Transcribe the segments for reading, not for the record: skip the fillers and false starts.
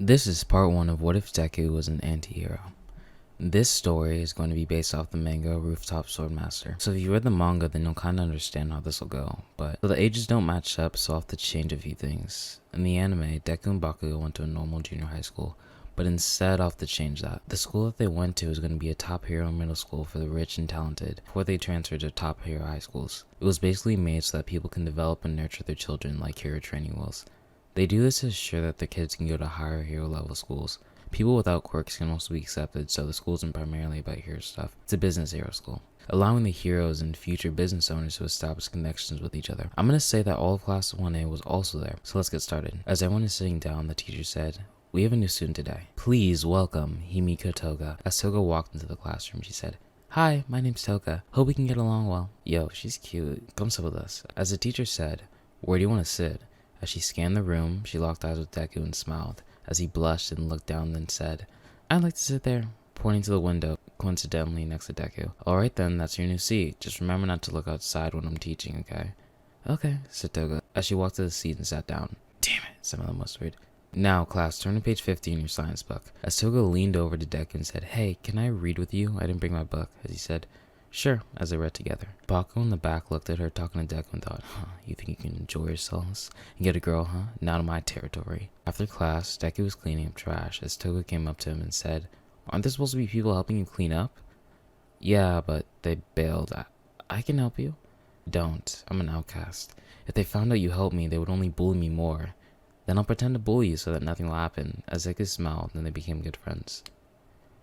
This is part 1 of What If Deku Was an Antihero. This story is going to be based off the manga Rooftop Swordmaster. So if you read the manga, then you'll kind of understand how this will go. But the ages don't match up, so I'll have to change a few things. In the anime, Deku and Bakugo went to a normal junior high school, but instead I'll have to change that. The school that they went to is going to be a top hero middle school for the rich and talented, before they transferred to top hero high schools. It was basically made so that people can develop and nurture their children like hero training wheels. They do this to ensure that their kids can go to higher hero level schools. People without quirks can also be accepted, so the school isn't primarily about hero stuff. It's a business hero school, allowing the heroes and future business owners to establish connections with each other. I'm going to say that all of class 1A was also there, so let's get started. As everyone is sitting down, the teacher said, "We have a new student today. Please welcome Himiko Toga." As Toga walked into the classroom, she said, "Hi, my name's Toga. Hope we can get along well." "Yo, she's cute. Come sit with us." As the teacher said, "Where do you want to sit?" As she scanned the room, she locked eyes with Deku and smiled. As he blushed and looked down, then said, "I'd like to sit there," pointing to the window, coincidentally next to Deku. "Alright then, that's your new seat. Just remember not to look outside when I'm teaching, okay?" "Okay," said Toga, as she walked to the seat and sat down. "Damn it," said Mother Mustard. "Now, class, turn to page 50 in your science book." As Toga leaned over to Deku and said, "Hey, can I read with you? I didn't bring my book," as he said, "Sure," as they read together. Bakugo in the back looked at her talking to Deku and thought, you think you can enjoy yourselves and get a girl, huh? Not in my territory. After class, Deku was cleaning up trash as Toga came up to him and said, "Aren't there supposed to be people helping you clean up?" "Yeah, but they bailed. I can help you." "Don't. I'm an outcast. If they found out you helped me, they would only bully me more. Then I'll pretend to bully you so that nothing will happen." As Deku smiled, and they became good friends.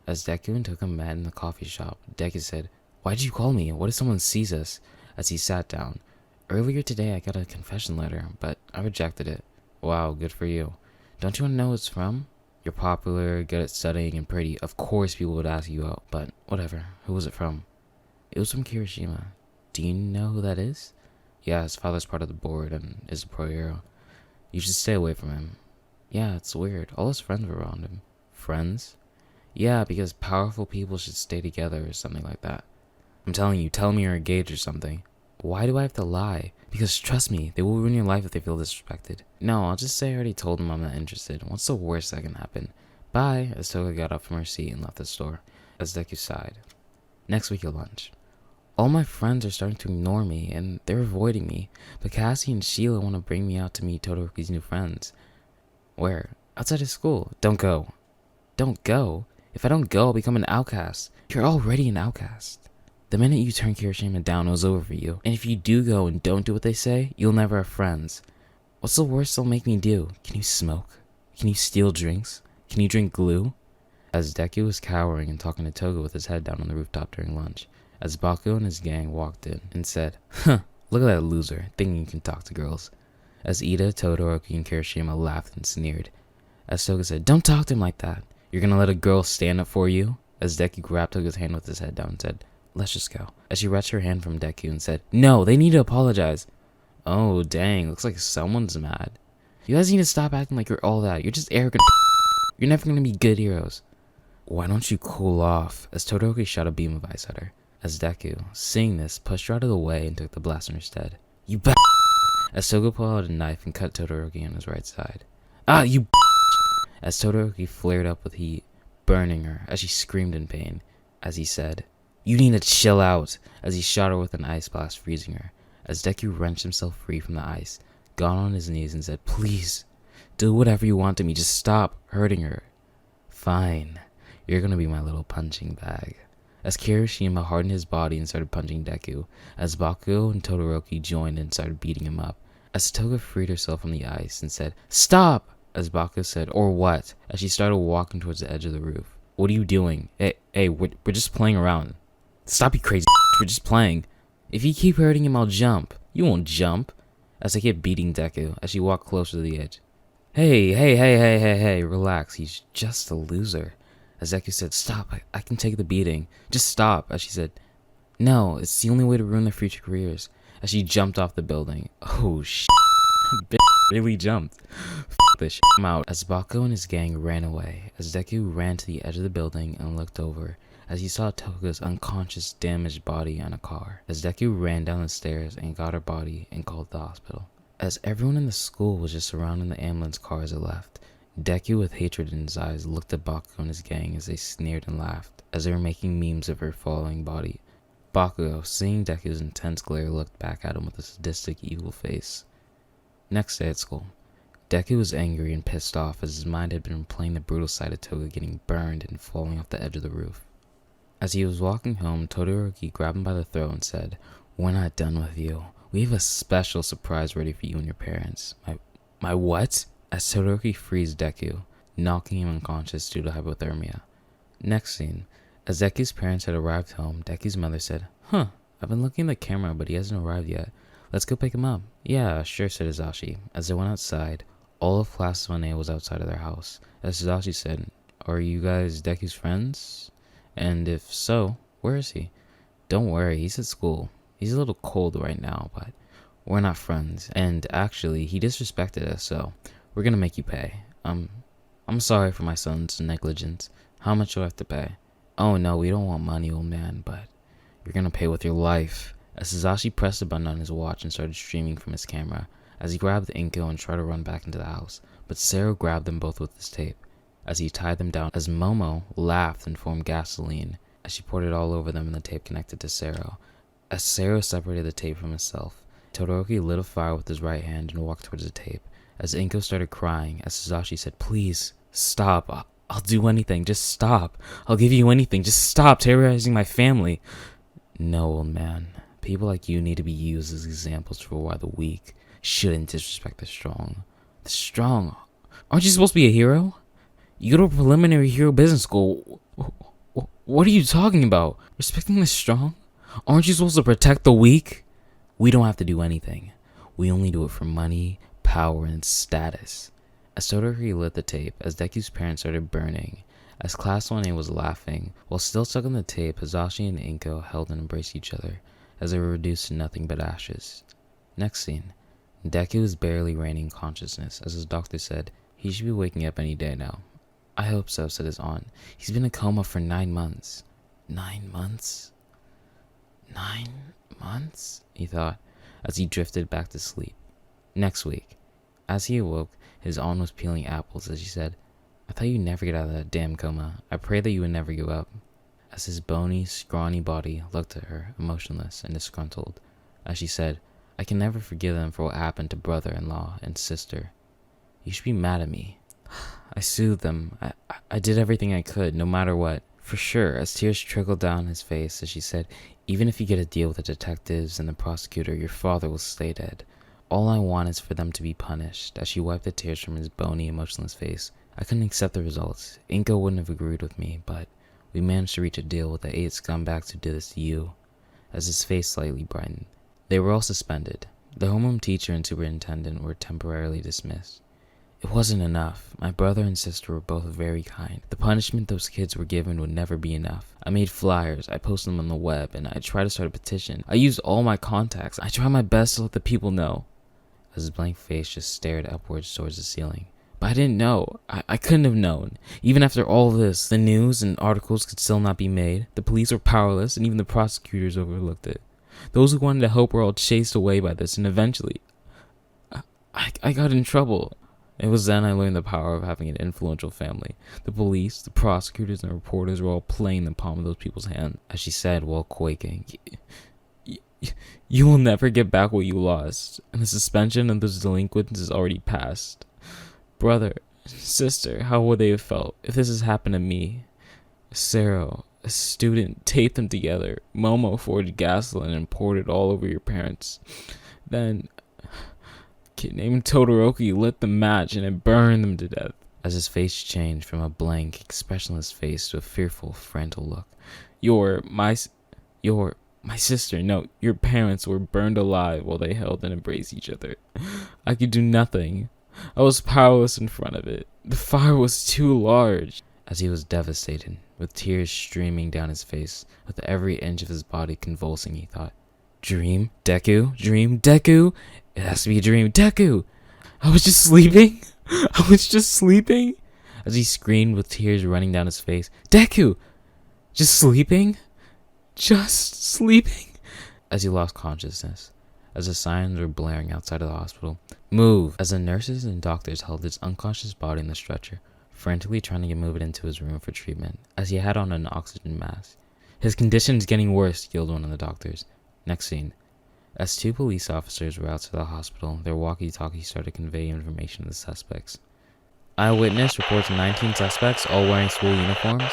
As Deku and Toga met in the coffee shop, Deku said, "Why did you call me? What if someone sees us?" As he sat down. "Earlier today I got a confession letter, but I rejected it." "Wow, good for you. Don't you want to know who it's from? You're popular, good at studying, and pretty. Of course people would ask you out, but whatever. Who was it from?" "It was from Kirishima." "Do you know who that is?" "Yeah, his father's part of the board and is a pro hero. You should stay away from him." "Yeah, it's weird. All his friends were around him." "Friends?" "Yeah, because powerful people should stay together or something like that." "I'm telling you, tell me you're engaged or something." "Why do I have to lie?" "Because trust me, they will ruin your life if they feel disrespected." "No, I'll just say I already told them I'm not interested. What's the worst that can happen?" "Bye," as Toga got up from her seat and left the store. As Deku sighed. "Next week at lunch. All my friends are starting to ignore me, and they're avoiding me. But Cassie and Sheila want to bring me out to meet Todoroki's new friends." "Where?" "Outside of school." "Don't go." "Don't go? If I don't go, I'll become an outcast." "You're already an outcast. The minute you turn Kirishima down, it was over for you. And if you do go and don't do what they say, you'll never have friends." "What's the worst they'll make me do? Can you smoke? Can you steal drinks? Can you drink glue?" As Deku was cowering and talking to Toga with his head down on the rooftop during lunch, as Bakugo and his gang walked in and said, "Look at that loser, thinking he can talk to girls." As Ida, Todoroki, and Kirishima laughed and sneered. As Toga said, "Don't talk to him like that. You're gonna let a girl stand up for you?" As Deku grabbed Toga's hand with his head down and said, "Let's just go." As she wrenched her hand from Deku and said, "No, they need to apologize." "Oh, dang, looks like someone's mad." "You guys need to stop acting like you're all that. You're just arrogant. You're never gonna be good heroes." "Why don't you cool off?" As Todoroki shot a beam of ice at her. As Deku, seeing this, pushed her out of the way and took the blast instead. "You b-" As Toga pulled out a knife and cut Todoroki on his right side. "Ah, you b-" As Todoroki flared up with heat, burning her as she screamed in pain. As he said, "You need to chill out," as he shot her with an ice blast, freezing her. As Deku wrenched himself free from the ice, got on his knees and said, "Please, do whatever you want to me, just stop hurting her." "Fine, you're gonna be my little punching bag." As Kirishima hardened his body and started punching Deku, as Bakugo and Todoroki joined and started beating him up. As Toga freed herself from the ice and said, "Stop!" as Bakugo said, "Or what?" as she started walking towards the edge of the roof. "What are you doing?" Hey, we're just playing around." "Stop, you crazy. We're just playing. If you keep hurting him, I'll jump." "You won't jump." As they kept beating Deku, as she walked closer to the edge. Hey, relax. He's just a loser." As Deku said, "Stop, I can take the beating. Just stop." As she said, "No, it's the only way to ruin their future careers." As she jumped off the building. "Oh, bitch really jumped. This shit, I'm out." As Bakugo and his gang ran away, as Deku ran to the edge of the building and looked over, as he saw Toga's unconscious, damaged body on a car. As Deku ran down the stairs and got her body and called the hospital. As everyone in the school was just surrounding the ambulance car as it left, Deku, with hatred in his eyes, looked at Bakugo and his gang as they sneered and laughed, as they were making memes of her falling body. Bakugo, seeing Deku's intense glare, looked back at him with a sadistic, evil face. Next day at school, Deku was angry and pissed off as his mind had been replaying the brutal sight of Toga getting burned and falling off the edge of the roof. As he was walking home, Todoroki grabbed him by the throat and said, "We're not done with you. We have a special surprise ready for you and your parents." My what? As Todoroki frees Deku, knocking him unconscious due to hypothermia. Next scene, as Deku's parents had arrived home, Deku's mother said, "I've been looking at the camera, but he hasn't arrived yet. Let's go pick him up." "Yeah, sure," said Hizashi. As they went outside, all of Class 1A was outside of their house. As Hizashi said, "Are you guys Deku's friends? And if so, where is he?" "Don't worry, he's at school. He's a little cold right now, but we're not friends. And actually, he disrespected us, so we're gonna make you pay. I'm sorry for my son's negligence. How much do I have to pay?" "Oh no, we don't want money, old man, but you're gonna pay with your life." As Hizashi pressed a button on his watch and started streaming from his camera, as he grabbed Inko and tried to run back into the house, but Sero grabbed them both with his tape, as he tied them down, as Momo laughed and formed gasoline, as she poured it all over them and the tape connected to Sero. As Sero separated the tape from himself, Todoroki lit a fire with his right hand and walked towards the tape, as Inko started crying, as Hizashi said, "Please, stop. I'll do anything. Just stop. I'll give you anything. Just stop terrorizing my family." "No, old man. People like you need to be used as examples for why the weak shouldn't disrespect the strong." "The strong? Aren't you supposed to be a hero? You go to a preliminary hero business school. What are you talking about? Respecting the strong? Aren't you supposed to protect the weak?" "We don't have to do anything. We only do it for money, power, and status." As Todoroki lit the tape, as Deku's parents started burning, as Class 1A was laughing, while still stuck on the tape, Hizashi and Inko held and embraced each other, as they were reduced to nothing but ashes. Next scene, Deku is barely regaining consciousness, as his doctor said, "He should be waking up any day now." "I hope so," said his aunt. "He's been in a coma for 9 months. 9 months? 9 months? He thought, as he drifted back to sleep. Next week, as he awoke, his aunt was peeling apples as she said, "I thought you'd never get out of that damn coma. I pray that you would never give up." As his bony, scrawny body looked at her, emotionless and disgruntled, as she said, "I can never forgive them for what happened to brother-in-law and sister. You should be mad at me. I soothed them. I did everything I could, no matter what." For sure, as tears trickled down his face as she said, "Even if you get a deal with the detectives and the prosecutor, your father will stay dead. All I want is for them to be punished." As she wiped the tears from his bony, emotionless face, "I couldn't accept the results. Inko wouldn't have agreed with me, but we managed to reach a deal with the 8 scumbags who did this to you." As his face slightly brightened. They were all suspended. The homeroom teacher and superintendent were temporarily dismissed. "It wasn't enough. My brother and sister were both very kind. The punishment those kids were given would never be enough. I made flyers, I posted them on the web, and I tried to start a petition. I used all my contacts. I tried my best to let the people know." As his blank face just stared upwards towards the ceiling. "But I didn't know. I couldn't have known. Even after all this, the news and articles could still not be made. The police were powerless, and even the prosecutors overlooked it. Those who wanted to help were all chased away by this, and eventually, I got in trouble. It was then I learned the power of having an influential family. The police, the prosecutors, and the reporters were all playing the palm of those people's hand." As she said while quaking, You will never get back what you lost, and the suspension of those delinquents is already past. Brother, sister, how would they have felt if this has happened to me? Sero, a student, taped them together. Momo forged gasoline and poured it all over your parents. Then, a kid named Todoroki lit the match and it burned them to death." As his face changed from a blank, expressionless face to a fearful, frantic look. My sister, no, your parents were burned alive while they held and embraced each other. I could do nothing. I was powerless in front of it. The fire was too large." As he was devastated, with tears streaming down his face, with every inch of his body convulsing, he thought, "Dream? Deku? Dream? Deku? It has to be a dream. Deku! I was just sleeping? I was just sleeping?" As he screamed with tears running down his face, "Deku! Just sleeping? Just sleeping?" As he lost consciousness, as the sirens were blaring outside of the hospital, Move! As the nurses and doctors held his unconscious body in the stretcher, frantically trying to move it into his room for treatment, as he had on an oxygen mask. His condition's getting worse, yelled one of the doctors. Next scene. As 2 police officers were out to the hospital, their walkie-talkies started conveying information to the suspects. Eyewitness reports 19 suspects, all wearing school uniforms.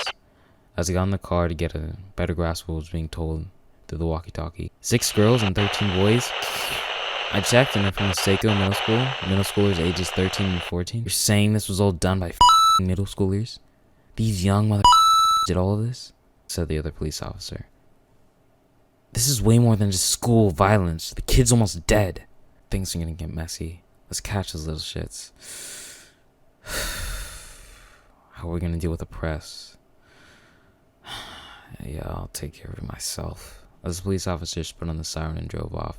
As he got in the car to get a better grasp of what was being told through the walkie-talkie. 6 girls and 13 boys. I checked and they're from the Seiko Middle School. Middle schoolers ages 13 and 14. You're saying this was all done by middle schoolers? These young did all of this? Said the other police officer. This is way more than just school violence. The kid's almost dead. Things are gonna get messy. Let's catch those little shits. How are we gonna deal with the press? Yeah, I'll take care of it myself. As the police officers put on the siren and drove off.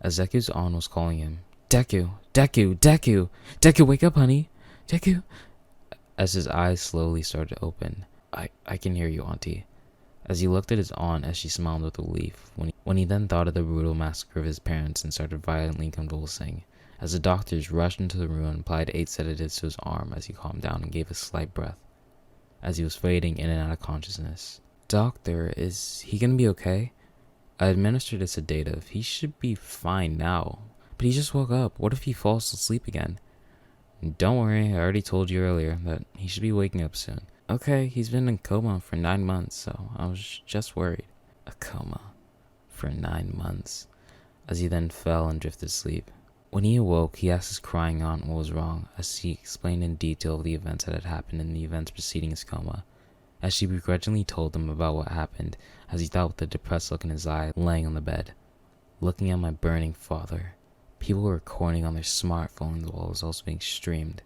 As Deku's aunt was calling him, Deku, Deku, Deku, Deku, wake up, honey, Deku. As his eyes slowly started to open, I can hear you, auntie. As he looked at his aunt as she smiled with relief, when he then thought of the brutal massacre of his parents and started violently convulsing, as the doctors rushed into the room and applied 8 sedatives to his arm as he calmed down and gave a slight breath, as he was fading in and out of consciousness. Doctor, is he gonna be okay? I administered a sedative. He should be fine now. But he just woke up. What if he falls asleep again? Don't worry, I already told you earlier that he should be waking up soon. Okay, he's been in coma for 9 months, so I was just worried. A coma for 9 months. As he then fell and drifted asleep. When he awoke, he asked his crying aunt what was wrong, as he explained in detail the events that had happened in the events preceding his coma. As she begrudgingly told him about what happened, as he thought with a depressed look in his eye, laying on the bed. Looking at my burning father. People were recording on their smartphones while it was also being streamed.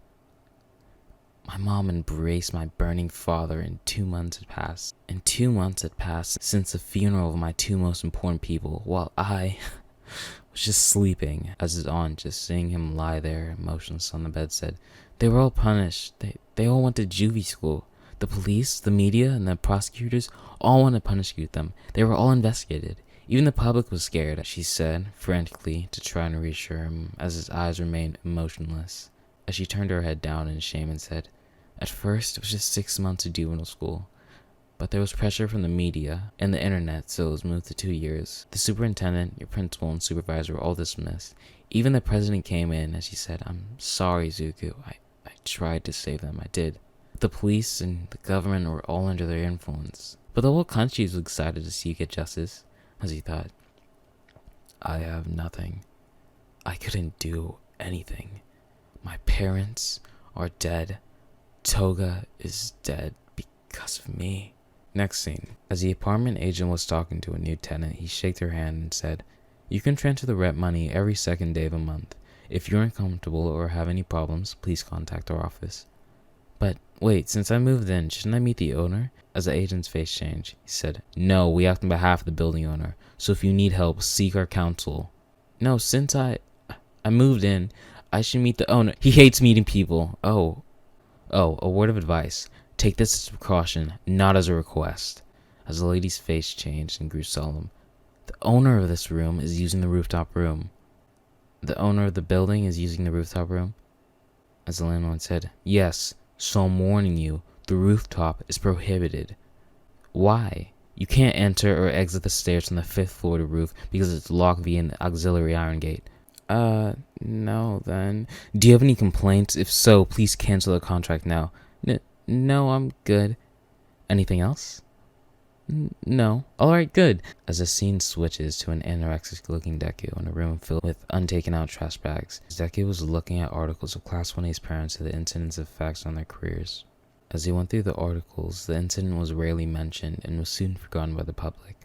My mom embraced my burning father, and 2 months had passed. And 2 months had passed since the funeral of my 2 most important people, while I was just sleeping. As his aunt, just seeing him lie there, motionless on the bed, said, they were all punished. They all went to juvie school. The police, the media, and the prosecutors all wanted to punish them. They were all investigated. Even the public was scared, she said, frantically, to try and reassure him, as his eyes remained emotionless. As she turned her head down in shame and said, at first, it was just 6 months of juvenile school. But there was pressure from the media and the internet, so it was moved to 2 years. The superintendent, your principal, and supervisor were all dismissed. Even the president came in, as she said, I'm sorry, Zuko. I tried to save them. I did. The police and the government were all under their influence. But the whole country was excited to see you get justice, as he thought. I have nothing. I couldn't do anything. My parents are dead. Toga is dead because of me. Next scene. As the apartment agent was talking to a new tenant, he shook her hand and said, you can transfer the rent money every second day of a month. If you're uncomfortable or have any problems, please contact our office. But wait, since I moved in, shouldn't I meet the owner? As the agent's face changed, he said, no, we act on behalf of the building owner. So if you need help, seek our counsel. No, since I moved in, I should meet the owner. He hates meeting people. Oh, a word of advice. Take this as a precaution, not as a request. As the lady's face changed and grew solemn. The owner of this room is using the rooftop room. The owner of the building is using the rooftop room? As the landlord said, yes. So I'm warning you, the rooftop is prohibited. Why? You can't enter or exit the stairs from the 5th floor to roof because it's locked via an auxiliary iron gate. No then. Do you have any complaints? If so, please cancel the contract now. No, I'm good. Anything else? No. Alright, good. As the scene switches to an anorexic-looking Deku in a room filled with untaken-out trash bags, Deku was looking at articles of Class 1A's parents and the incident's effects on their careers. As he went through the articles, the incident was rarely mentioned and was soon forgotten by the public.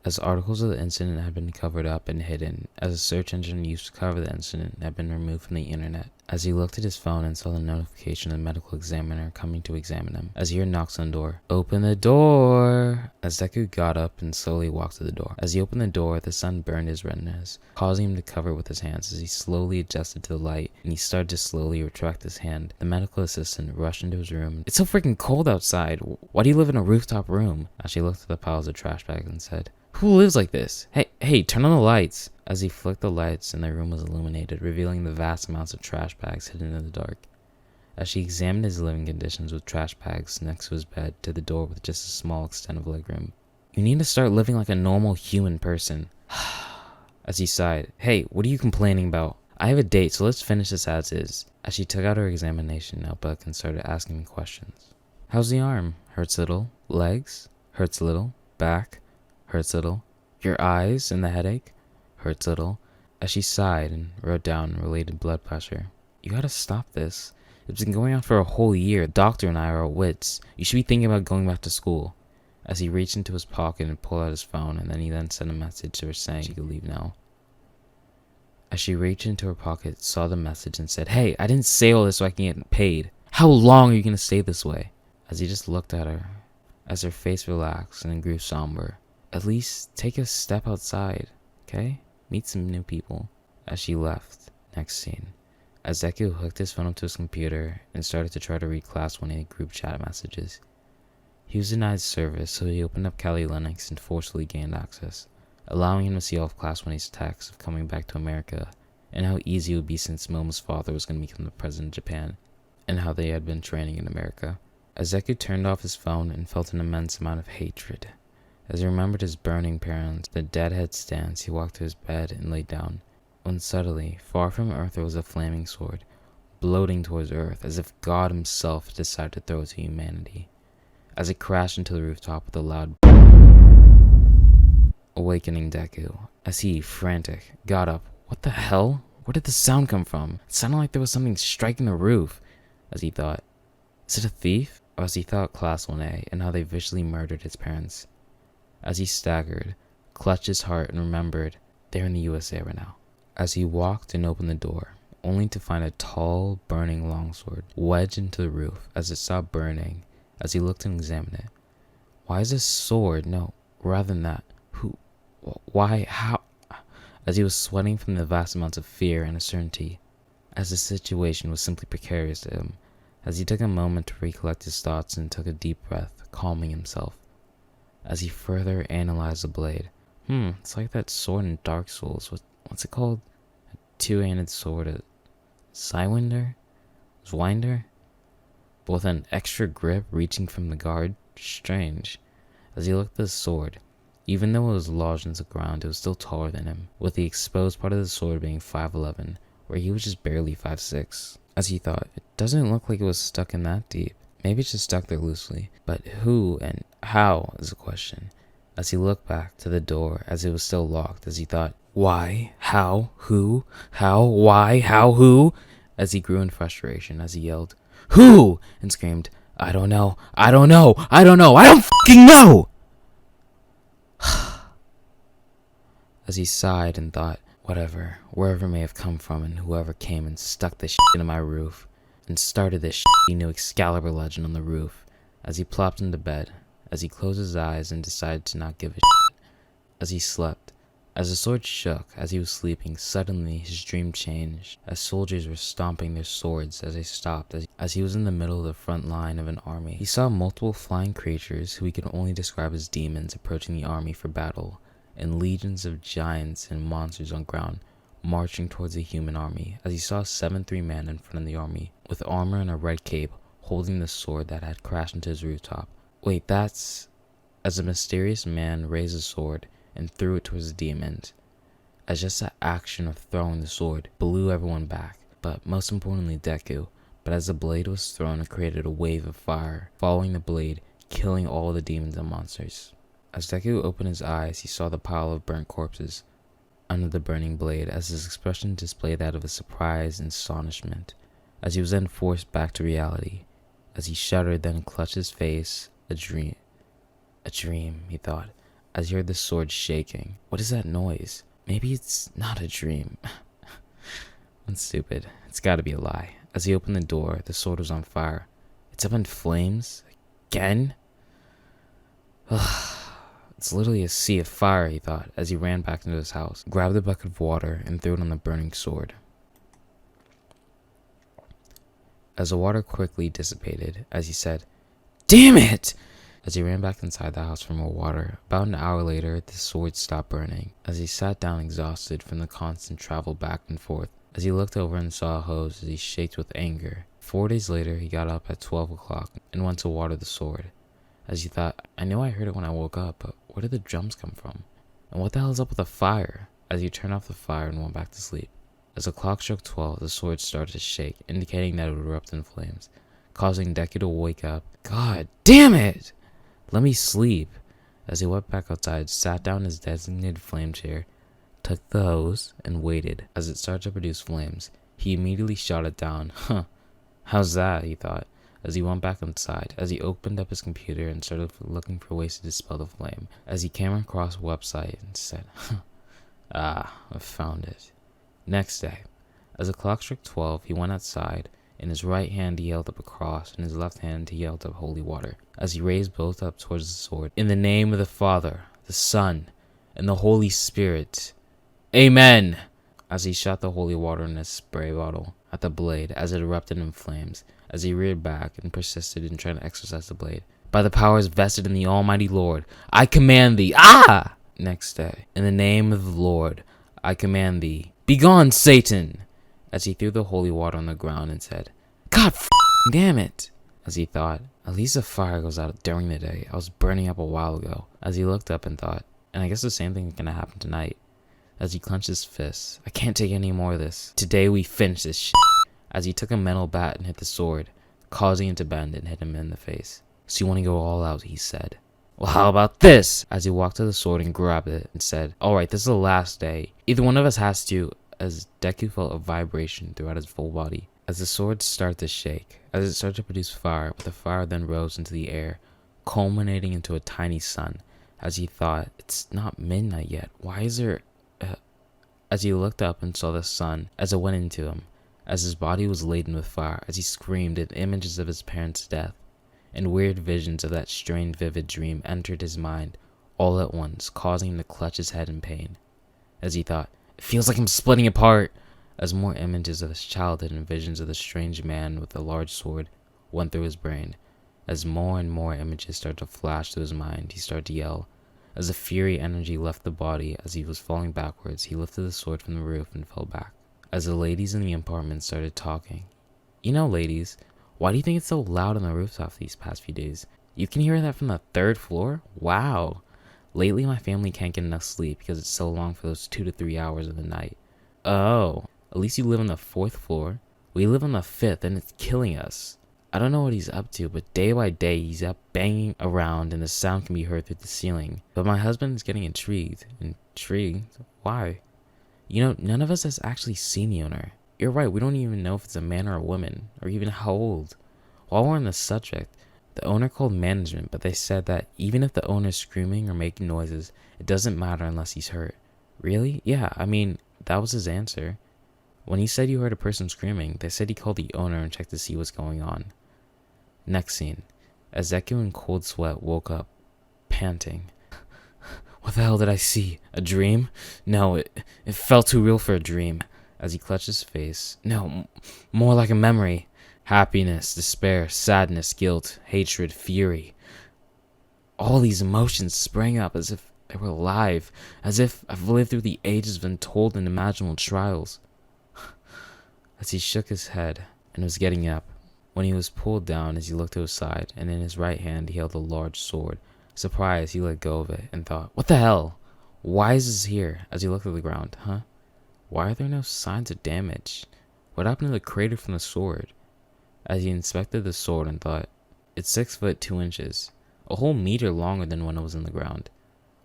As articles of the incident had been covered up and hidden, as a search engine used to cover the incident had been removed from the internet. As he looked at his phone and saw the notification of the medical examiner coming to examine him, as he heard knocks on the door. Open the door! As Deku got up and slowly walked to the door. As he opened the door, the sun burned his retinas, causing him to cover it with his hands. As he slowly adjusted to the light, and he started to slowly retract his hand, the medical assistant rushed into his room. It's so freaking cold outside. Why do you live in a rooftop room? As she looked at the piles of trash bags and said, who lives like this? Hey, Hey, turn on the lights! As he flicked the lights and the room was illuminated, revealing the vast amounts of trash bags hidden in the dark. As she examined his living conditions with trash bags next to his bed to the door with just a small extent of legroom. You need to start living like a normal human person. As he sighed, hey, what are you complaining about? I have a date, so let's finish this as is. As she took out her examination notebook and started asking me questions. How's the arm? Hurts a little. Legs? Hurts a little. Back? Hurts a little. Your eyes and the headache? Hurts a little. As she sighed and wrote down related blood pressure. You gotta stop this. It's been going on for a whole year. The doctor and I are at wits. You should be thinking about going back to school. As he reached into his pocket and pulled out his phone, and then he sent a message to her saying she could leave now. As she reached into her pocket, saw the message and said, hey, I didn't say all this so I can get paid. How long are you going to stay this way? As he just looked at her, as her face relaxed and grew somber. At least take a step outside, okay? Meet some new people. As she left, next scene. As Deku hooked his phone up to his computer and started to try to read Class 1A group chat messages. He was denied service, so he opened up Kali Linux and forcefully gained access, allowing him to see all of Class 1A's texts of coming back to America, and how easy it would be since Momo's father was going to become the president of Japan, and how they had been training in America. As Deku turned off his phone and felt an immense amount of hatred. As he remembered his burning parents, the deadhead stance, he walked to his bed and lay down, when suddenly, far from Earth there was a flaming sword, bloating towards Earth, as if God himself decided to throw it to humanity. As it crashed into the rooftop with a loud awakening Deku, as he, frantic, got up. What the hell? Where did the sound come from? It sounded like there was something striking the roof, as he thought. Is it a thief? Or as he thought Class 1A and how they viciously murdered his parents. As he staggered, clutched his heart and remembered they're in the USA right now. As he walked and opened the door, only to find a tall, burning longsword wedged into the roof as it stopped burning. As he looked and examined it. Why is this sword? No, rather than that. Who? Why? How? As he was sweating from the vast amounts of fear and uncertainty, as the situation was simply precarious to him, as he took a moment to recollect his thoughts and took a deep breath, calming himself. As he further analyzed the blade. It's like that sword in Dark Souls. What's it called? A two-handed sword. A Zwinder? But with an extra grip reaching from the guard. Strange. As he looked at the sword, even though it was lodged into the ground, it was still taller than him, with the exposed part of the sword being 5'11", where he was just barely 5'6". As he thought, it doesn't look like it was stuck in that deep. Maybe it's just stuck there loosely. But who and how is the question. As he looked back to the door as it was still locked, as he thought, why, how, who, how, why, how, who? As he grew in frustration, as he yelled, who? And screamed, I don't know, I don't know, I don't know, I don't fucking know! As he sighed and thought, whatever, wherever it may have come from and whoever came and stuck this shit into my roof and started this shitty new Excalibur legend on the roof. As he plopped into bed, as he closed his eyes and decided to not give a shit. As he slept, as the sword shook as he was sleeping, suddenly his dream changed, as soldiers were stomping their swords as they stopped, as he was in the middle of the front line of an army. He saw multiple flying creatures who he could only describe as demons approaching the army for battle, and legions of giants and monsters on ground, marching towards the human army, as he saw a 7'3" man in front of the army, with armor and a red cape, holding the sword that had crashed into his rooftop. Wait, that's... As a mysterious man raised a sword and threw it towards the demons, as just the action of throwing the sword blew everyone back, but most importantly Deku. But as the blade was thrown, it created a wave of fire, following the blade, killing all the demons and monsters. As Deku opened his eyes, he saw the pile of burnt corpses under the burning blade, as his expression displayed that of a surprise and astonishment, as he was then forced back to reality. As he shuddered, then clutched his face. A dream, he thought, as he heard the sword shaking. What is that noise? Maybe it's not a dream. I'm stupid. It's gotta be a lie. As he opened the door, the sword was on fire. It's up in flames? Again? It's literally a sea of fire, he thought, as he ran back into his house, grabbed a bucket of water, and threw it on the burning sword. As the water quickly dissipated, as he said, damn it! As he ran back inside the house for more water, about an hour later, the sword stopped burning. As he sat down exhausted from the constant travel back and forth, as he looked over and saw a hose as he shaked with anger. 4 days later, he got up at 12 o'clock and went to water the sword. As he thought, I know I heard it when I woke up, but where did the drums come from? And what the hell is up with the fire? As he turned off the fire and went back to sleep. As the clock struck 12, the sword started to shake, indicating that it would erupt in flames, causing Deku to wake up. God damn it! Let me sleep. As he went back outside, sat down in his designated flame chair, took the hose, and waited. As it started to produce flames, he immediately shot it down. How's that? He thought, as he went back inside. As he opened up his computer and started looking for ways to dispel the flame. As he came across a website and said, I found it. Next day, as the clock struck 12, he went outside. In his right hand he held up a cross, in his left hand he held up holy water. As he raised both up towards the sword, in the name of the Father, the Son, and the Holy Spirit. Amen! As he shot the holy water in a spray bottle at the blade as it erupted in flames, as he reared back and persisted in trying to exercise the blade. By the powers vested in the Almighty Lord, I command thee. Next day, in the name of the Lord, I command thee. Begone, Satan! As he threw the holy water on the ground and said, God damn it! As he thought, at least the fire goes out during the day. I was burning up a while ago. As he looked up and thought, and I guess the same thing is gonna happen tonight. As he clenched his fists, I can't take any more of this. Today we finish this shit. As he took a metal bat and hit the sword, causing it to bend and hit him in the face. So you want to go all out, he said. Well, how about this? As he walked to the sword and grabbed it and said, alright, this is the last day. Either one of us has to. As Deku felt a vibration throughout his full body. As the sword started to shake, as it started to produce fire, but the fire then rose into the air, culminating into a tiny sun. As he thought, it's not midnight yet. Why is there... As he looked up and saw the sun as it went into him, as his body was laden with fire, as he screamed at images of his parents' death, and weird visions of that strange vivid dream entered his mind all at once, causing him to clutch his head in pain. As he thought, it feels like I'm splitting apart, as more images of his childhood and visions of the strange man with the large sword went through his brain. As more and more images started to flash through his mind, he started to yell. As the fury energy left the body, as he was falling backwards, he lifted the sword from the roof and fell back. As the ladies in the apartment started talking. You know, ladies, why do you think it's so loud on the rooftop these past few days? You can hear that from the 3rd floor? Wow. Lately, my family can't get enough sleep because it's so long for those 2 to 3 hours of the night. Oh, at least you live on the 4th floor. We live on the 5th and it's killing us. I don't know what he's up to, but day by day he's up banging around and the sound can be heard through the ceiling. But my husband is getting intrigued. Intrigued? Why? You know, none of us has actually seen the owner. You're right, we don't even know if it's a man or a woman, or even how old. While we're on the subject, the owner called management, but they said that even if the owner's screaming or making noises, it doesn't matter unless he's hurt. Really? Yeah, I mean, that was his answer. When he said you heard a person screaming, they said he called the owner and checked to see what's going on. Next scene. As Deku in cold sweat woke up, panting. What the hell did I see? A dream? No, it felt too real for a dream. As he clutched his face. No, more like a memory. Happiness, despair, sadness, guilt, hatred, fury. All these emotions sprang up as if they were alive, as if I've lived through the ages of untold and imaginable trials. As he shook his head and was getting up, when he was pulled down as he looked to his side, and in his right hand he held a large sword. Surprised, he let go of it and thought, what the hell? Why is this here? As he looked at the ground, Why are there no signs of damage? What happened to the crater from the sword? As he inspected the sword and thought, it's 6 foot 2 inches, a whole meter longer than when it was in the ground.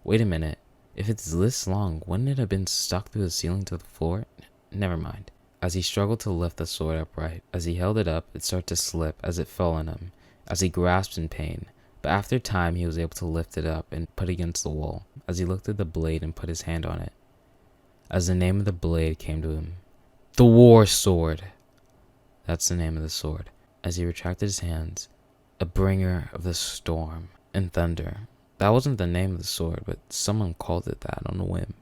Wait a minute, if it's this long, wouldn't it have been stuck through the ceiling to the floor? Never mind. As he struggled to lift the sword upright, as he held it up, it started to slip as it fell on him, as he grasped in pain. But after time, he was able to lift it up and put it against the wall, as he looked at the blade and put his hand on it. As the name of the blade came to him, the War Sword. That's the name of the sword. As he retracted his hands, a bringer of the storm and thunder. That wasn't the name of the sword, but someone called it that on a whim.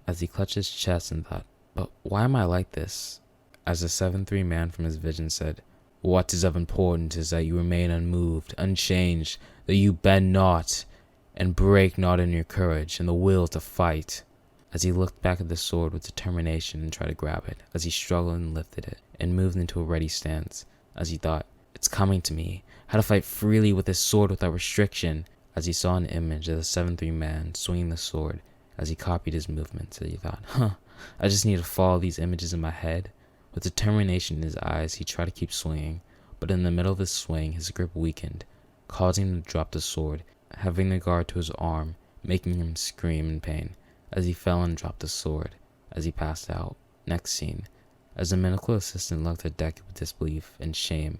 As he clutched his chest and thought, but why am I like this? As the 7'3" man from his vision said, What is of importance is that you remain unmoved, unchanged, that you bend not, and break not in your courage and the will to fight. As he looked back at the sword with determination and tried to grab it, as he struggled and lifted it, and moved into a ready stance, as he thought, it's coming to me, how to fight freely with this sword without restriction, as he saw an image of the 7'3" man swinging the sword, as he copied his movements, as he thought, I just need to follow these images in my head. With determination in his eyes, he tried to keep swinging, but in the middle of his swing, his grip weakened, causing him to drop the sword, having the guard to his arm, making him scream in pain, as he fell and dropped the sword, as he passed out. Next scene, as the medical assistant looked at Deku with disbelief and shame,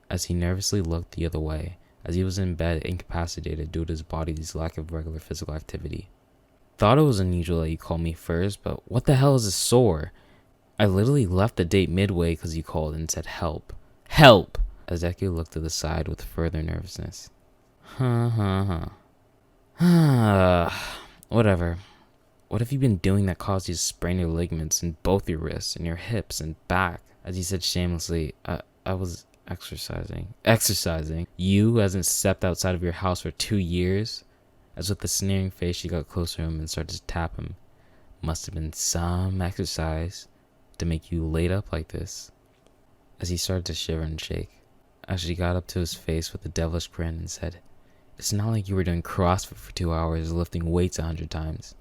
as he nervously looked the other way, as he was in bed incapacitated due to his body's lack of regular physical activity. Thought it was unusual that you called me first, but what the hell is a sore? I literally left the date midway because you called and said help. Help! As Deku looked to the side with further nervousness. Whatever. What have you been doing that caused you to sprain your ligaments in both your wrists and your hips and back? As he said shamelessly, I was exercising. Exercising? You who hasn't stepped outside of your house for 2 years? As with a sneering face, she got closer to him and started to tap him. Must have been some exercise to make you laid up like this. As he started to shiver and shake, as she got up to his face with a devilish grin and said, it's not like you were doing CrossFit for 2 hours lifting weights 100 times.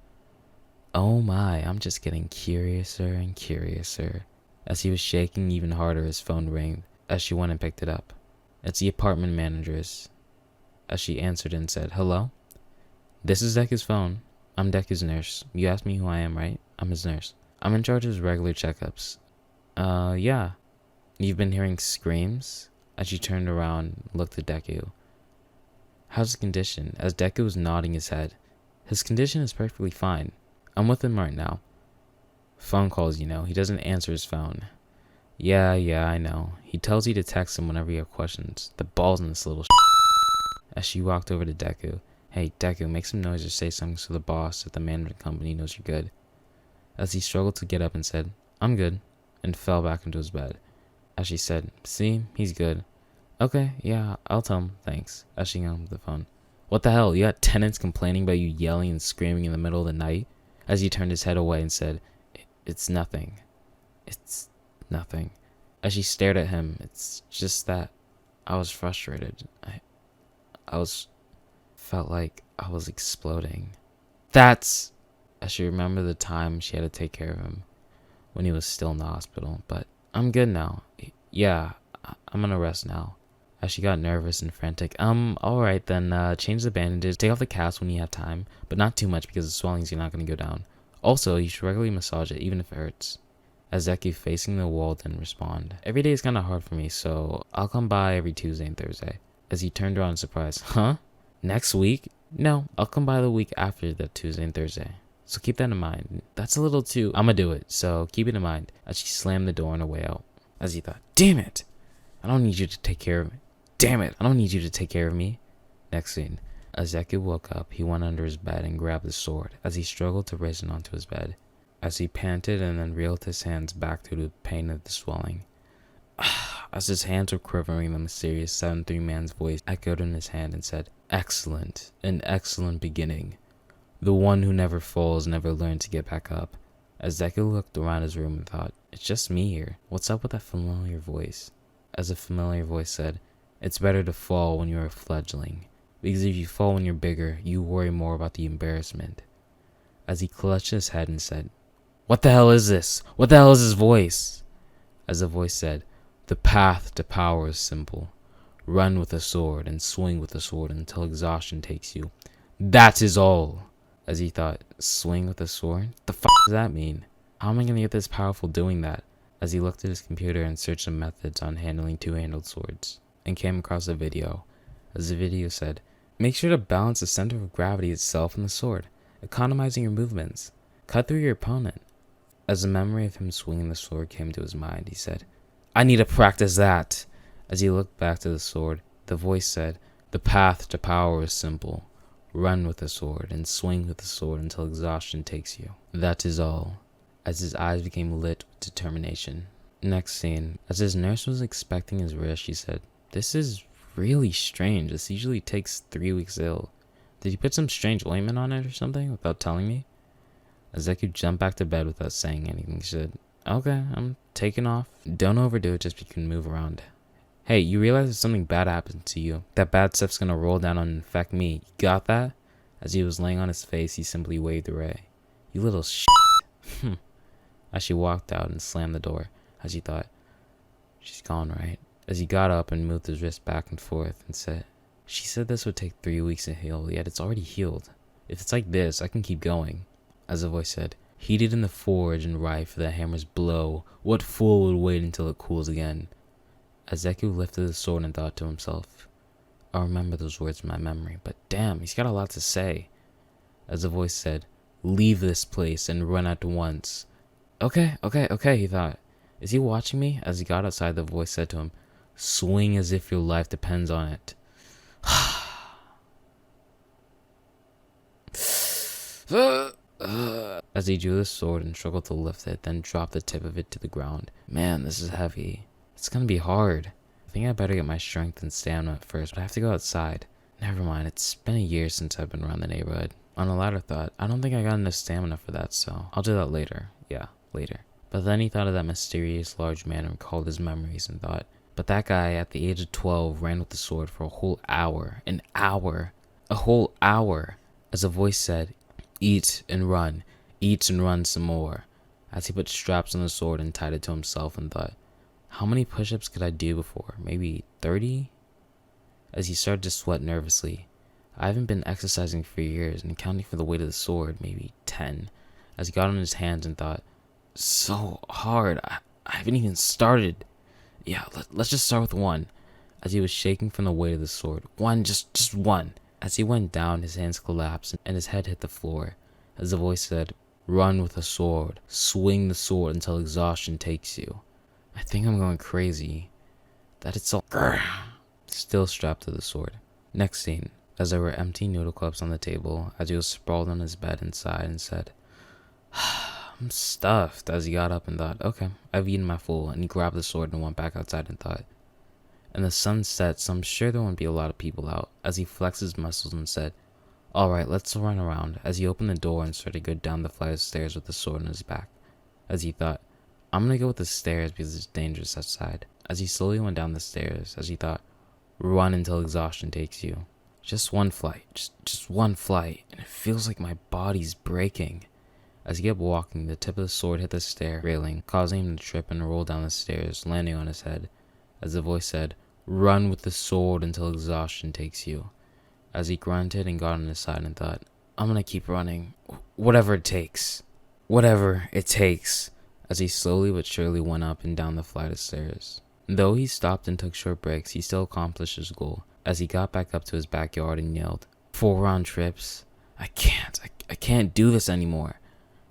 Oh my, I'm just getting curiouser and curiouser. As he was shaking even harder, his phone rang as she went and picked it up. It's the apartment manager's. As she answered and said, hello? This is Deku's phone. I'm Deku's nurse. You asked me who I am, right? I'm his nurse. I'm in charge of his regular checkups. Yeah. You've been hearing screams? As she turned around and looked at Deku. How's his condition? As Deku was nodding his head. His condition is perfectly fine. I'm with him right now. Phone calls, you know. He doesn't answer his phone. Yeah, I know. He tells you to text him whenever you have questions. The balls in this little As she walked over to Deku. Hey, Deku, make some noise or say something so the boss at the management company knows you're good. As he struggled to get up and said, I'm good, and fell back into his bed. As she said, see, he's good. Okay, yeah, I'll tell him, thanks. As she hung up the phone. What the hell, you got tenants complaining about you yelling and screaming in the middle of the night? As he turned his head away and said, it's nothing. It's nothing. As she stared at him, it's just that I was frustrated. I felt like I was exploding. That's... As she remembered the time she had to take care of him when he was still in the hospital. But I'm good now. Yeah, I'm gonna rest now. As she got nervous and frantic, alright then, change the bandages, take off the cast when you have time, but not too much because the swelling's not gonna go down. Also, you should regularly massage it, even if it hurts. As Deku facing the wall didn't respond. Every day is kinda hard for me, so I'll come by every Tuesday and Thursday. As he turned around in surprise, huh? Next week? No, I'll come by the week after that Tuesday and Thursday. So keep that in mind. That's a little too... I'ma do it, so keep it in mind. As she slammed the door on her way out. As he thought, damn it! I don't need you to take care of me. Damn it! I don't need you to take care of me. Next scene. As Deku woke up, he went under his bed and grabbed the sword as he struggled to raise it onto his bed. As he panted and then reeled his hands back through the pain of the swelling. As his hands were quivering, the mysterious 7'3" man's voice echoed in his hand and said, excellent, an excellent beginning. The one who never falls never learned to get back up. As Deku looked around his room and thought, it's just me here. What's up with that familiar voice? As a familiar voice said, it's better to fall when you're a fledgling, because if you fall when you're bigger, you worry more about the embarrassment. As he clutched his head and said, what the hell is this? What the hell is this voice? As the voice said, the path to power is simple. Run with a sword and swing with a sword until exhaustion takes you. That is all. As he thought, swing with a sword? The fuck does that mean? How am I gonna get this powerful doing that? As he looked at his computer and searched some methods on handling two-handled swords, and came across a video. As the video said, make sure to balance the center of gravity itself in the sword, economizing your movements. Cut through your opponent. As the memory of him swinging the sword came to his mind, he said, I need to practice that. As he looked back to the sword, the voice said, the path to power is simple. Run with the sword and swing with the sword until exhaustion takes you. That is all. As his eyes became lit with determination. Next scene, as his nurse was expecting his wrist, she said, "This is really strange. This usually takes 3 weeks ill. Did you put some strange ointment on it or something without telling me?" As Deku jumped back to bed without saying anything, she said, "Okay, I'm taking off. Don't overdo it just so you can move around. Hey, you realize if something bad happens to you, that bad stuff's gonna roll down and infect me. You got that?" As he was laying on his face, he simply waved away. "You little shit." As she walked out and slammed the door, as he thought, "She's gone, right?" As he got up and moved his wrist back and forth and said, "She said this would take 3 weeks to heal, yet it's already healed. If it's like this, I can keep going." As a voice said, "Heated in the forge and ripe for the hammer's blow, what fool would wait until it cools again?" As Deku lifted the sword and thought to himself, "I'll remember those words in my memory, but damn, he's got a lot to say." As a voice said, "Leave this place and run at once." Okay, he thought. Is he watching me? As he got outside, the voice said to him, "Swing as if your life depends on it." As he drew the sword and struggled to lift it, then dropped the tip of it to the ground. Man, this is heavy. It's gonna be hard. I think I better get my strength and stamina at first, but I have to go outside. Never mind, it's been a year since I've been around the neighborhood. On a latter thought, I don't think I got enough stamina for that, so I'll do that later. Yeah, later. But then he thought of that mysterious large man and recalled his memories and thought, but that guy at the age of 12 ran with the sword for a whole hour. An hour. A whole hour. As a voice said, "Eat and run. Eat and run some more." As he put straps on the sword and tied it to himself and thought, how many push-ups could I do before? Maybe 30? As he started to sweat nervously. I haven't been exercising for years, and counting for the weight of the sword, maybe 10. As he got on his hands and thought, so hard. I haven't even started. Yeah, let's just start with 1. As he was shaking from the weight of the sword. 1, just 1. As he went down, his hands collapsed and his head hit the floor. As the voice said, "Run with the sword. Swing the sword until exhaustion takes you." I think I'm going crazy. That it's all still strapped to the sword. Next scene, as there were empty noodle cups on the table, as he was sprawled on his bed inside and said, "I'm stuffed." As he got up and thought, okay, I've eaten my full, and he grabbed the sword and went back outside and thought. And the sun set, so I'm sure there won't be a lot of people out. As he flexed his muscles and said, "Alright, let's run around." As he opened the door and started to go down the flight of stairs with the sword on his back. As he thought, I'm gonna go with the stairs because it's dangerous outside. As he slowly went down the stairs, as he thought, run until exhaustion takes you. Just 1 flight, just 1 flight, and it feels like my body's breaking. As he kept walking, the tip of the sword hit the stair railing, causing him to trip and roll down the stairs, landing on his head. As the voice said, "Run with the sword until exhaustion takes you." As he grunted and got on his side and thought, I'm gonna keep running, whatever it takes. Whatever it takes. As he slowly but surely went up and down the flight of stairs. Though he stopped and took short breaks, he still accomplished his goal. As he got back up to his backyard and yelled, 4 round trips. I can't do this anymore.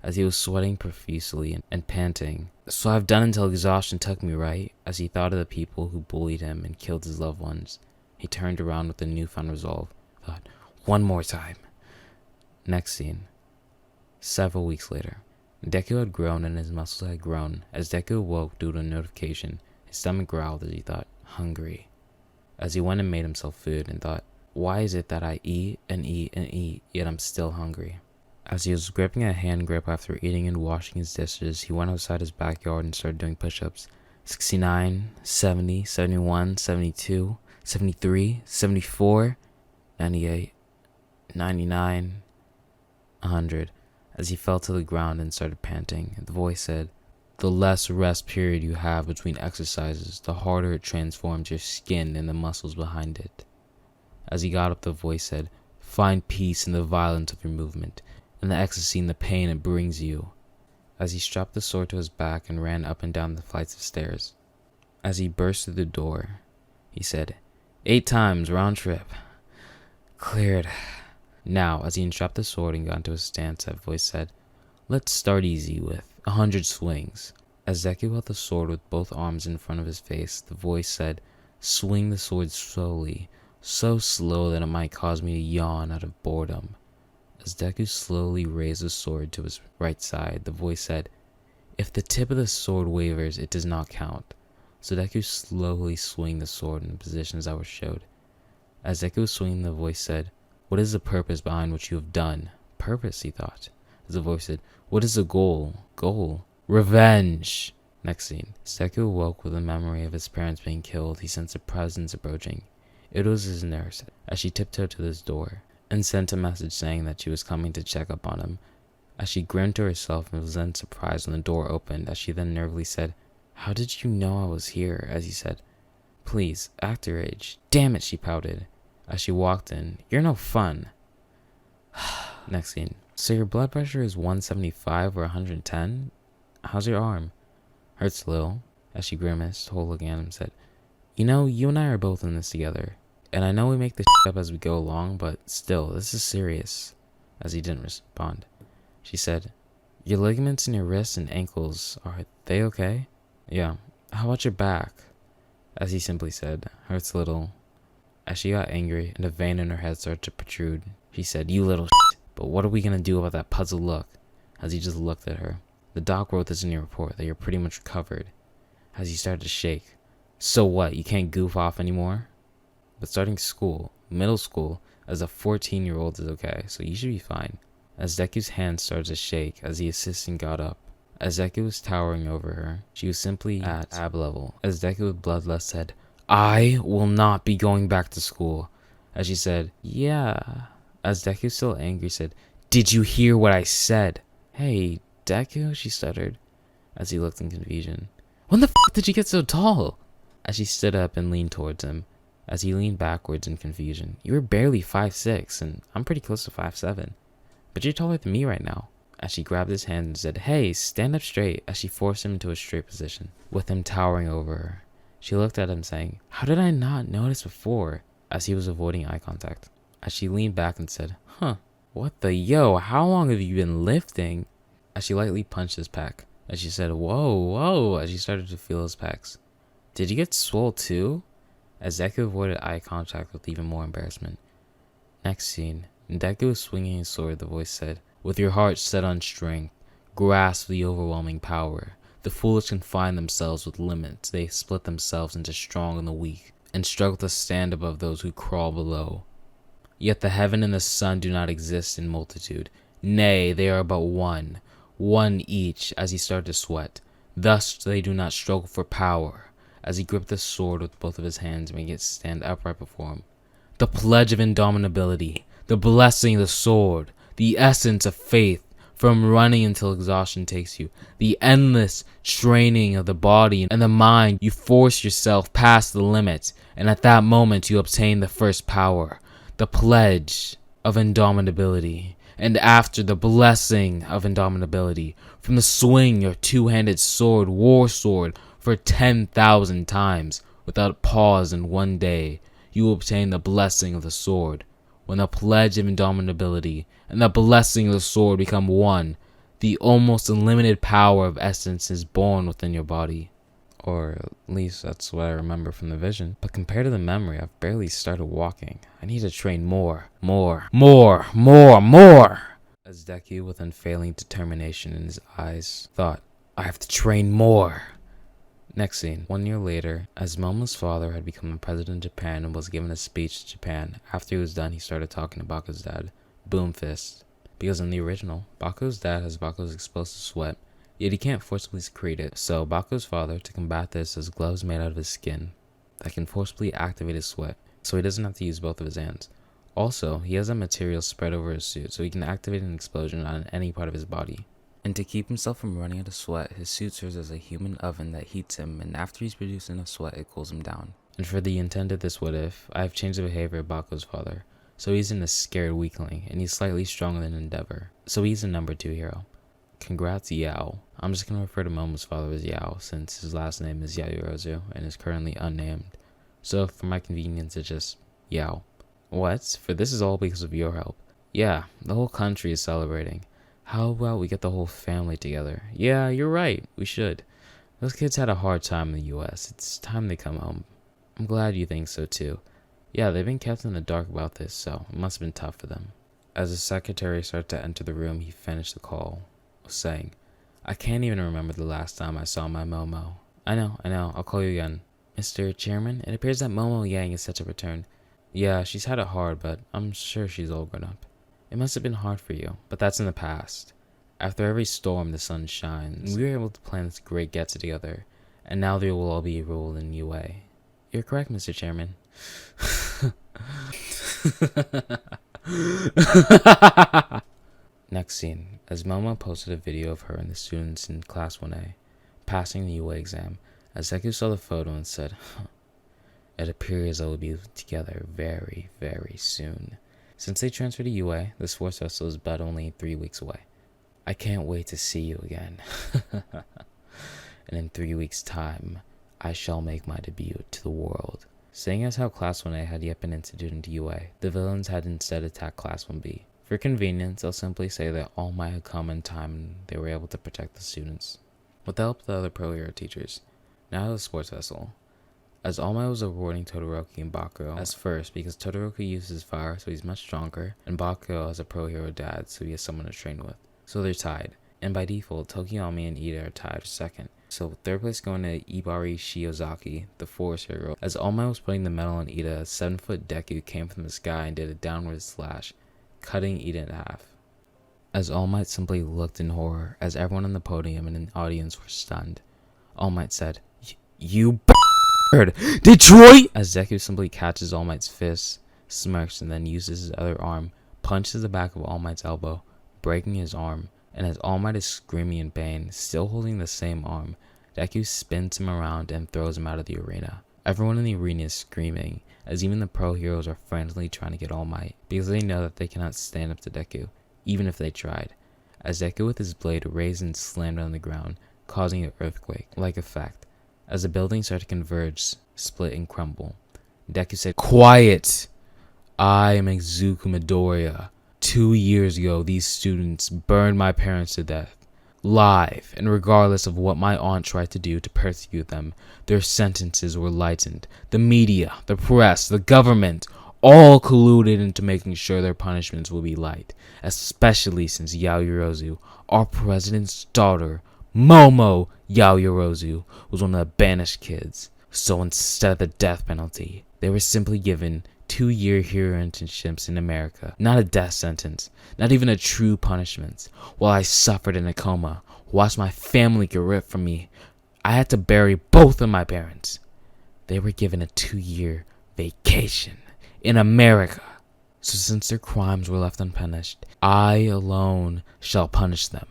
As he was sweating profusely and panting. So I've done until exhaustion took me, right? As he thought of the people who bullied him and killed his loved ones, he turned around with a newfound resolve. Thought, 1 more time. Next scene. Several weeks later. Deku had grown and his muscles had grown. As Deku awoke due to a notification, his stomach growled as he thought, hungry. As he went and made himself food and thought, why is it that I eat and eat and eat, yet I'm still hungry? As he was gripping a hand grip after eating and washing his dishes, he went outside his backyard and started doing push-ups. 69, 70, 71, 72, 73, 74, 98, 99, 100. As he fell to the ground and started panting, the voice said, the less rest period you have between exercises, the harder it transforms your skin and the muscles behind it. As he got up, the voice said, find peace in the violence of your movement, and the ecstasy and the pain it brings you. As he strapped the sword to his back and ran up and down the flights of stairs. As he burst through the door, he said, 8 times round trip. Cleared. Now, as he unstrapped the sword and got into a stance, that voice said, let's start easy with 100 swings. As Deku held the sword with both arms in front of his face, the voice said, swing the sword slowly, so slow that it might cause me to yawn out of boredom. As Deku slowly raised the sword to his right side, the voice said, If the tip of the sword wavers, it does not count. So Deku slowly swing the sword in the positions that were showed. As Deku was swinging, the voice said, "What is the purpose behind what you have done?" Purpose, he thought. As the voice said, "What is the goal?" Goal. Revenge! Next scene. As Deku awoke with a memory of his parents being killed, he sensed a presence approaching. It was his nurse, as she tiptoed to his door, and sent a message saying that she was coming to check up on him. As she grinned to herself and was then surprised when the door opened, as she then nervously said, "How did you know I was here?" As he said, "Please, act your age." "Damn it," she pouted. As she walked in, "You're no fun." Next scene. "So your blood pressure is 175 or 110? How's your arm?" "Hurts a little." As she grimaced, Hole looking at him said, "You know, you and I are both in this together. And I know we make this up as we go along, but still, this is serious." As he didn't respond, she said, "Your ligaments in your wrists and ankles, are they okay?" "Yeah." "How about your back?" As he simply said, "Hurts a little." As she got angry and a vein in her head started to protrude, she said, "You little shit, but what are we gonna do about that puzzled look?" As he just looked at her. "The doc wrote this in your report, that you're pretty much recovered." As he started to shake. "So what, you can't goof off anymore?" "But starting school, middle school, as a 14-year-old is okay, so you should be fine." As Deku's hand started to shake as the assistant got up. As Deku was towering over her, she was simply at ab level. As Deku with bloodlust said, "I will not be going back to school." As she said, "Yeah." As Deku, still angry, said, "Did you hear what I said?" "Hey, Deku," she stuttered, as he looked in confusion. "When the f*** did you get so tall?" As she stood up and leaned towards him. As he leaned backwards in confusion. "You were barely 5'6", and I'm pretty close to 5'7". "But you're taller than me right now." As she grabbed his hand and said, "Hey, stand up straight," as she forced him into a straight position, with him towering over her. She looked at him saying, "How did I not notice before?" As he was avoiding eye contact. As she leaned back and said, "What the yo, how long have you been lifting?" As she lightly punched his pec. As she said, whoa, as she started to feel his pecs. "Did you get swole too?" As Deku avoided eye contact with even more embarrassment. Next scene. Deku was swinging his sword, the voice said, "With your heart set on strength, grasp the overwhelming power. The foolish confine themselves with limits. They split themselves into strong and the weak, and struggle to stand above those who crawl below. Yet the heaven and the sun do not exist in multitude. Nay, they are but one each," as he started to sweat. "Thus they do not struggle for power." As he gripped the sword with both of his hands, making it stand upright before him. "The pledge of indomitability, the blessing of the sword, the essence of faith, from running until exhaustion takes you, the endless straining of the body and the mind, you force yourself past the limit, and at that moment you obtain the first power, the pledge of indomitability. And after the blessing of indomitability, from the swing your two-handed sword, war sword, for 10,000 times, without pause in one day, you will obtain the blessing of the sword. When the pledge of indomitability and the blessing of the sword become one, the almost unlimited power of essence is born within your body." Or at least that's what I remember from the vision. But compared to the memory, I've barely started walking. I need to train more. As Deku, with unfailing determination in his eyes, thought, "I have to train more." Next scene. 1 year later, as Momo's father had become the president of Japan and was given a speech to Japan, after he was done, he started talking to Baku's dad, Boomfist. Because in the original, Baku's dad has Baku's explosive sweat, yet he can't forcibly secrete it, so Baku's father, to combat this, has gloves made out of his skin that can forcibly activate his sweat, so he doesn't have to use both of his hands. Also, he has that material spread over his suit, so he can activate an explosion on any part of his body. And to keep himself from running out of sweat, his suit serves as a human oven that heats him, and after he's produced enough sweat, it cools him down. And for the intent of this what if, I have changed the behavior of Baku's father, so he's in a scared weakling, and he's slightly stronger than Endeavor, so he's a number 2 hero. Congrats, Yao. I'm just going to refer to Momo's father as Yao, since his last name is Yayorozu, and is currently unnamed. So for my convenience, it's just Yao. What? For this is all because of your help. Yeah, the whole country is celebrating. How about we get the whole family together? Yeah, you're right, we should. Those kids had a hard time in the US. It's time they come home. I'm glad you think so too. Yeah, they've been kept in the dark about this, so it must have been tough for them. As the secretary started to enter the room, he finished the call, saying, I can't even remember the last time I saw my Momo. I know, I'll call you again. Mr. Chairman, it appears that Momo Yang is set to return. Yeah, she's had it hard, but I'm sure she's all grown up. It must have been hard for you, but that's in the past. After every storm, the sun shines. We were able to plan this great get-together, and now there will all be ruled in a new way. You're correct, Mr. Chairman. Next scene, as Momo posted a video of her and the students in Class 1A, passing the UA exam, as Deku saw the photo and said, it appears I will be together very, very soon. Since they transferred to UA, the sports festival is but only 3 weeks away. I can't wait to see you again. And in 3 weeks' time, I shall make my debut to the world. Seeing as how Class 1A had yet been instituted into UA, the villains had instead attacked Class 1B. For convenience, I'll simply say that All Might had come in time and they were able to protect the students. With the help of the other pro hero teachers, now the sports vessel. As All Might was awarding Todoroki and Bakuro as first because Todoroki uses fire so he's much stronger, and Bakuro has a pro hero dad so he has someone to train with. So they're tied, and by default, Tokiyami and Ida are tied for second. So third place going to Ibari Shiozaki, the forest hero. As All Might was putting the medal on Ida, a 7-foot Deku came from the sky and did a downward slash, cutting Ida in half. As All Might simply looked in horror, as everyone on the podium and in the audience were stunned. All Might said, "You b*****, Detroit!" As Deku simply catches All Might's fist, smirks, and then uses his other arm, punches the back of All Might's elbow, breaking his arm. And as All Might is screaming in pain, still holding the same arm, Deku spins him around and throws him out of the arena. Everyone in the arena is screaming, as even the pro heroes are frantically trying to get All Might, because they know that they cannot stand up to Deku, even if they tried. As Deku with his blade raised and slammed on the ground, causing an earthquake-like effect. As the buildings start to converge, split, and crumble, Deku said, "Quiet! I am Izuku Midoriya. 2 years ago, these students burned my parents to death, live, and regardless of what my aunt tried to do to persecute them, their sentences were lightened. The media, the press, the government, all colluded into making sure their punishments will be light, especially since Yaoyorozu, our president's daughter, Momo Yaoyorozu, was one of the banished kids. So instead of the death penalty, they were simply given 2-year hero internships in America. Not a death sentence, not even a true punishment. While I suffered in a coma, watched my family get ripped from me, I had to bury both of my parents. They were given a 2-year vacation in America. So since their crimes were left unpunished, I alone shall punish them.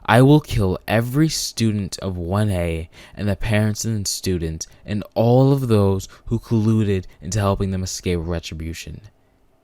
I will kill every student of 1A and the parents and students and all of those who colluded into helping them escape retribution."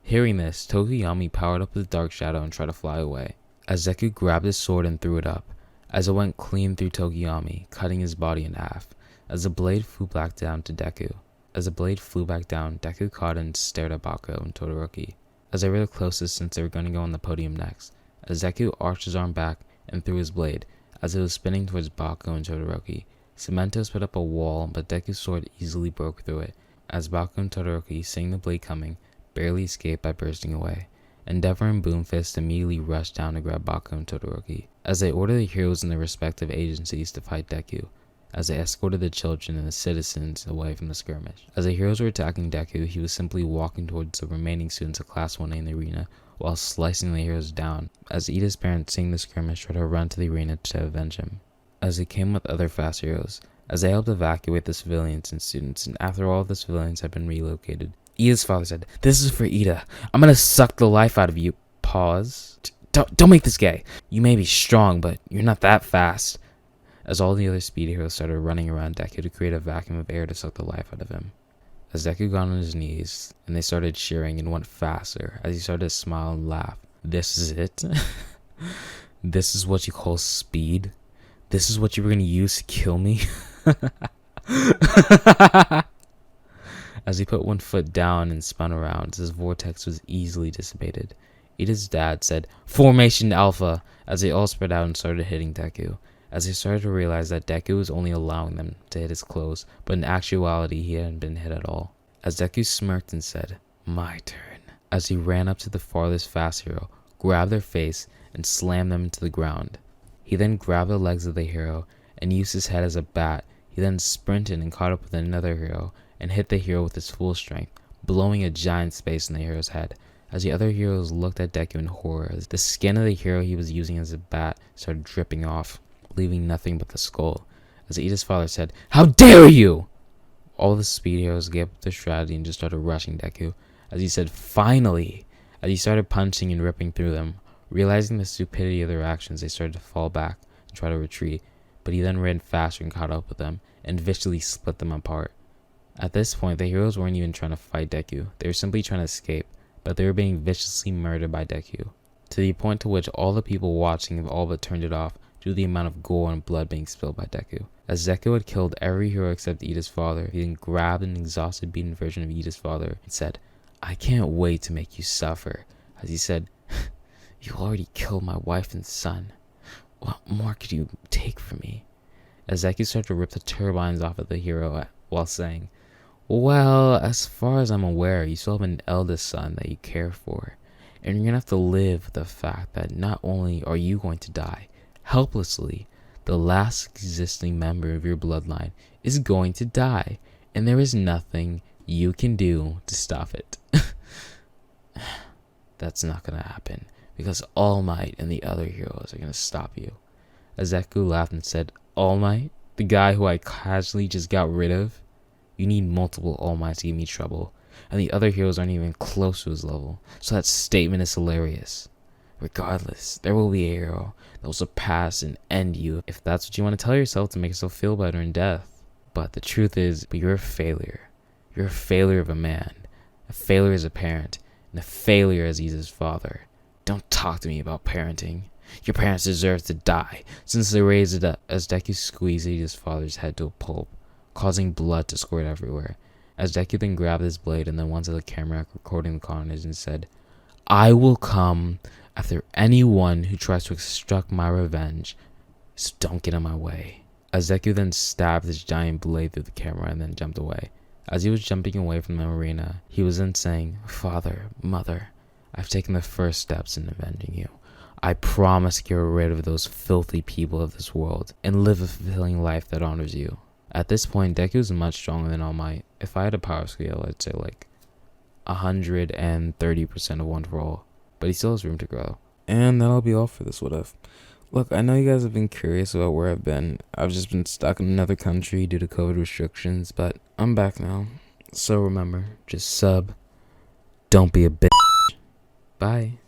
Hearing this, Tokiyami powered up his dark shadow and tried to fly away. As Deku grabbed his sword and threw it up, as it went clean through Tokiyami, cutting his body in half. As the blade flew back down to Deku. Deku caught it and stared at Bakuro and Todoroki, as they were the closest since they were going to go on the podium next. As Deku arched his arm back and threw his blade, as it was spinning towards Bakuro and Todoroki. Cementos put up a wall, but Deku's sword easily broke through it, as Bakuro and Todoroki, seeing the blade coming, barely escaped by bursting away. Endeavor and Boomfist immediately rushed down to grab Bakuro and Todoroki, as they ordered the heroes in their respective agencies to fight Deku, as they escorted the children and the citizens away from the skirmish. As the heroes were attacking Deku, he was simply walking towards the remaining students of Class 1A in the arena, while slicing the heroes down, as Ida's parents, seeing the skirmish, tried to run to the arena to avenge him. As he came with other fast heroes, as they helped evacuate the civilians and students, and after all the civilians had been relocated, Ida's father said, "This is for Ida. I'm gonna suck the life out of you." Pause. Don't make this gay. You may be strong, but you're not that fast. As all the other speed heroes started running around Deku to create a vacuum of air to suck the life out of him. As Deku got on his knees, and they started cheering and went faster, as he started to smile and laugh. "This is it? This is what you call speed? This is what you were going to use to kill me?" As he put one foot down and spun around, his vortex was easily dissipated. Ida's dad said, "Formation Alpha," as they all spread out and started hitting Deku, as they started to realize that Deku was only allowing them to hit his clothes, but in actuality he hadn't been hit at all. As Deku smirked and said, "My turn," as he ran up to the farthest fast hero, grabbed their face, and slammed them into the ground. He then grabbed the legs of the hero and used his head as a bat. He then sprinted and caught up with another hero and hit the hero with his full strength, blowing a giant space in the hero's head. As the other heroes looked at Deku in horror, the skin of the hero he was using as a bat started dripping off, leaving nothing but the skull. As Ida's father said, "How dare you!" All the speed heroes gave up their strategy and just started rushing Deku. As he said, "Finally!" As he started punching and ripping through them, realizing the stupidity of their actions, they started to fall back and try to retreat. But he then ran faster and caught up with them, and viciously split them apart. At this point, the heroes weren't even trying to fight Deku. They were simply trying to escape, but they were being viciously murdered by Deku, to the point to which all the people watching have all but turned it off due to the amount of gore and blood being spilled by Deku. As Deku had killed every hero except Ida's father, he then grabbed an exhausted, beaten version of Ida's father and said, "I can't wait to make you suffer." As he said, "You already killed my wife and son. What more could you take from me?" As Deku started to rip the turbines off of the hero while saying, "Well, as far as I'm aware, you still have an eldest son that you care for, and you're gonna have to live with the fact that not only are you going to die helplessly, the last existing member of your bloodline is going to die, and there is nothing you can do to stop it." That's not gonna happen, because All Might and the other heroes are gonna stop you. As Deku laughed and said, "All Might? The guy who I casually just got rid of? You need multiple All Mights to give me trouble, and the other heroes aren't even close to his level, so that statement is hilarious. Regardless, there will be a hero that will surpass and end you if that's what you want to tell yourself to make yourself feel better in death. But the truth is, you're a failure. You're a failure of a man, a failure as a parent, and a failure as Iza's father. Don't talk to me about parenting. Your parents deserve to die, since they raised it up." As Deku squeezed Iza's father's head to a pulp, causing blood to squirt everywhere. As Deku then grabbed his blade and then went to the camera recording the carnage and said, "I will come after anyone who tries to extract my revenge, so don't get in my way." As Deku then stabbed his giant blade through the camera and then jumped away. As he was jumping away from the arena, he was then saying, "Father, Mother, I've taken the first steps in avenging you. I promise to get rid of those filthy people of this world and live a fulfilling life that honors you." At this point, Deku is much stronger than All Might. If I had a power scale, I'd say like 130% of one for all. But he still has room to grow. And that'll be all for this What If. Look, I know you guys have been curious about where I've been. I've just been stuck in another country due to COVID restrictions, but I'm back now. So remember, just sub, don't be a bitch. Bye.